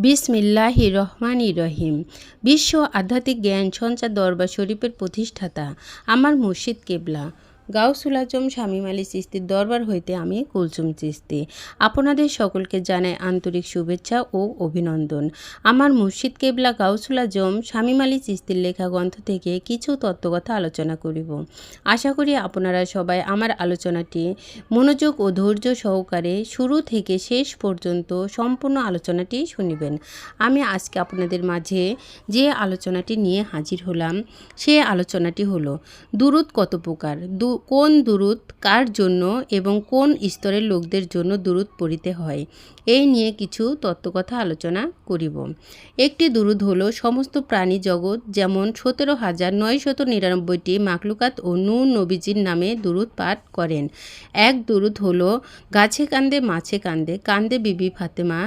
বিসমিল্লাহির রহমানির রহিম। বিশ্ব আধ্যাত্মিক জ্ঞান সঞ্চার দরবার শরীফের প্রতিষ্ঠাতা আমার মুর্শিদ কেবলা গাউসুল আজম শামীম আলী চিশতির দরবার হইতে আমি কুলসুম চিশতি আপনাদের সকলকে জানাই আন্তরিক শুভেচ্ছা ও অভিনন্দন। আমার মুর্শিদ কেবলা গাউসুল আজম শামীম আলী চিশতির লেখা গ্রন্থ থেকে কিছু তত্ত্বকথা আলোচনা করিব। আশা করি আপনারা সবাই আমার আলোচনাটি মনোযোগ ও ধৈর্য সহকারে শুরু থেকে শেষ পর্যন্ত সম্পূর্ণ আলোচনাটি শুনিবেন। আমি আজকে আপনাদের মাঝে যে আলোচনাটি নিয়ে হাজির হলাম সে আলোচনাটি হলো দুরূদ কত প্রকার, কোন দুরূদ কার জন্য এবং কোন স্তরের লোকদের জন্য দুরূদ পড়িতে হয়, এই নিয়ে কিছু তত্ত্বকথা আলোচনা করিব। একটি দুরূদ হলো সমস্ত প্রাণী জগৎ যেমন 17,999টি মাখলুকাত ও নূর নবীজির নামে দুরূদ পাঠ করেন। এক দুরূদ হলো গাছে কান্দে মাছে কান্দে, কান্দে বিবি ফাতেমা,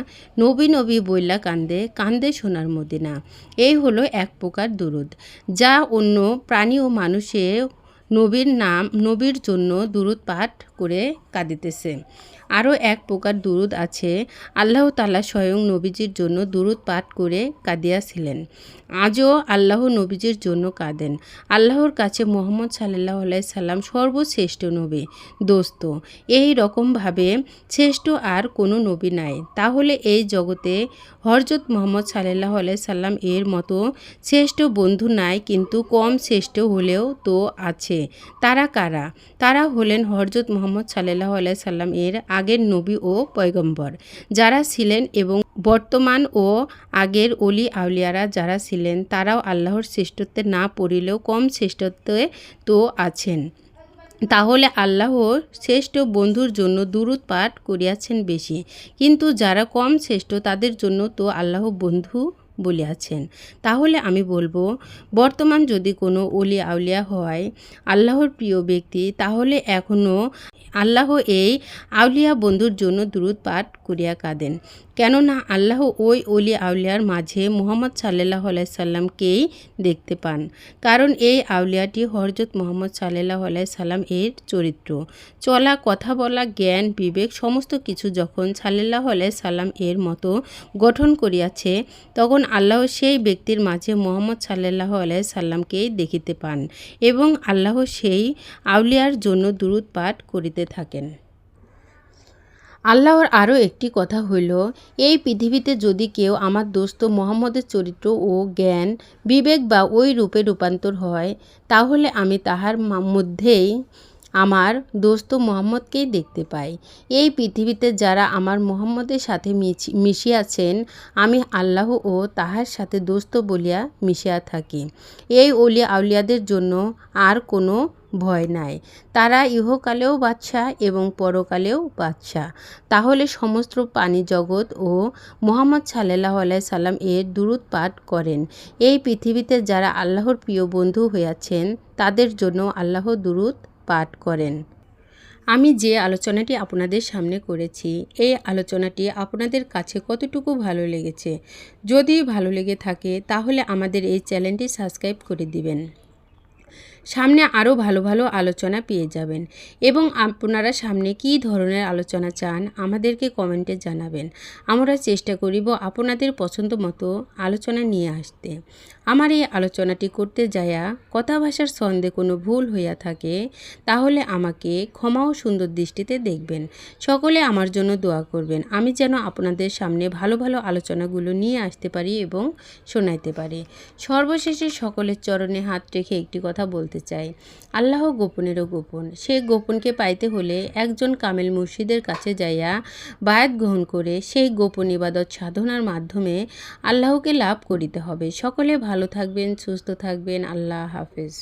নবী নবী বইলা কান্দে, কান্দে সোনার মদিনা। এই হলো এক প্রকার দুরূদ যা অন্য প্রাণী ও মানুষে নবীর জন্য দুরূদ পাঠ করে কাঁদিতেছে। আরও এক প্রকার দুরূদ আছে, আল্লাহ তাআলা স্বয়ং নবীজির জন্য দুরূদ পাঠ করে কাঁদিয়াছিলেন। আজও আল্লাহ নবীজির জন্য কাঁদেন। আল্লাহর কাছে মুহাম্মদ সাল্লাল্লাহু আলাইহি সাল্লাম সর্বশ্রেষ্ঠ নবী, দোস্ত। এই রকমভাবে শ্রেষ্ঠ আর কোনো নবী নাই। তাহলে এই জগতে হযরত মুহাম্মদ সাল্লাল্লাহু আলাইহি সাল্লাম এর মতো শ্রেষ্ঠ বন্ধু নাই, কিন্তু কম শ্রেষ্ঠ হলেও তো আছে। তারা কারা? তারা হলেন হযরত মুহাম্মদ সাল্লাল্লাহু আলাইহি সাল্লাম এর আগের নবী ও পয়গম্বর যারা ছিলেন এবং বর্তমান ও আগের অলি আউলিয়ারা যারা ছিলেন তারাও আল্লাহর শ্রেষ্ঠত্বে না পড়িলেও কম শ্রেষ্ঠত্বে তো আছেন। তাহলে আল্লাহ শ্রেষ্ঠ বন্ধুর জন্য দুরূদ পাঠ করিয়াছেন বেশি, কিন্তু যারা কম শ্রেষ্ঠ তাদের জন্য তো আল্লাহ বন্ধু বলিয়াছেন। তাহলে আমি বলবো, বর্তমান যদি কোনো অলি আউলিয়া হয় আল্লাহর প্রিয় ব্যক্তি, তাহলে এখনও আল্লাহ এই আউলিয়া বন্ধুর জন্য দুরূদ পাঠ করিয়া কাঁদেন। কেননা আল্লাহ ওই অলি আউলিয়ার মাঝে মুহাম্মদ সাল্লাল্লাহু আলাইহি সাল্লামকেই দেখতে পান, কারণ এই আউলিয়াটি হযরত মুহাম্মদ সাল্লাল্লাহু আলাইহি সাল্লাম এর চরিত্র, চলা, কথা বলা, জ্ঞান, বিবেক সমস্ত কিছু যখন সাল্লাল্লাহু আলাইহি সাল্লাম এর মতো গঠন করিয়াছে, তখন আল্লাহ সেই ব্যক্তির মাঝে মুহাম্মদ সাল্লাল্লাহু আলাইহি সাল্লামকেই দেখিতে পান এবং আল্লাহ সেই আউলিয়ার জন্য দুরূদ পাঠ করিতে থাকেন। আল্লাহর আরও একটি কথা হইল, এই পৃথিবীতে যদি কেউ আমার দোস্ত মুহাম্মদের চরিত্র ও জ্ঞান বিবেক বা ওই রূপে রূপান্তর হয়, তাহলে আমি তাহার মধ্যেই আমার দোস্ত মুহাম্মদকেই দেখতে পাই। এই পৃথিবীতে যারা আমার মুহাম্মদের সাথে মিশিয়াছেন, আমি আল্লাহ ও তাহার সাথে দোস্ত বলিয়া মিশিয়া থাকি। এই অলি আউলিয়াদের জন্য আর কোনো ভয় নাই। তারা ইহকালেও বাদশাহ এবং পরকালেও বাদশাহ। তাহলে সমস্ত প্রাণী জগৎ ও মুহাম্মদ সাল্লাল্লাহু আলাইহি সাল্লাম এর দুরূদ পাঠ করেন। এই পৃথিবীতে যারা আল্লাহর প্রিয় বন্ধু হইয়াছেন তাদের জন্য আল্লাহ দুরূদ পাঠ করেন। আমি যে আলোচনাটি আপনাদের সামনে করেছি, এই আলোচনাটি আপনাদের কাছে কতটুকু ভালো লেগেছে? যদি ভালো লেগে থাকে তাহলে আমাদের এই চ্যানেলটি সাবস্ক্রাইব করে দিবেন। সামনে আরও ভালো ভালো আলোচনা পেয়ে যাবেন এবং আপনারা সামনে কী ধরনের আলোচনা চান আমাদেরকে কমেন্টে জানাবেন। আমরা চেষ্টা করিব আপনাদের পছন্দ মতো আলোচনা নিয়ে আসতে। আমার এই আলোচনাটি করতে যায়া কথা ভাষার ছন্দে কোনো ভুল হইয়া থাকে তাহলে আমাকে ক্ষমা ও সুন্দর দৃষ্টিতে দেখবেন। সকলে আমার জন্য দোয়া করবেন, আমি যেন আপনাদের সামনে ভালো ভালো আলোচনাগুলো নিয়ে আসতে পারি এবং শোনাইতে পারি। সর্বশেষে সকলের চরণে হাত রেখে একটি কথা বলতে চাই, আল্লাহ গোপনেরও গোপন। সে গোপনকে পাইতে হলে একজন কামেল মুর্শিদের কাছে যাইয়া বায়াত গ্রহণ করে সেই গোপন ইবাদত সাধনার মাধ্যমে আল্লাহকে লাভ করিতে হবে। সকলে ভালো থাকবেন, সুস্থ থাকবেন। আল্লাহ হাফেজ।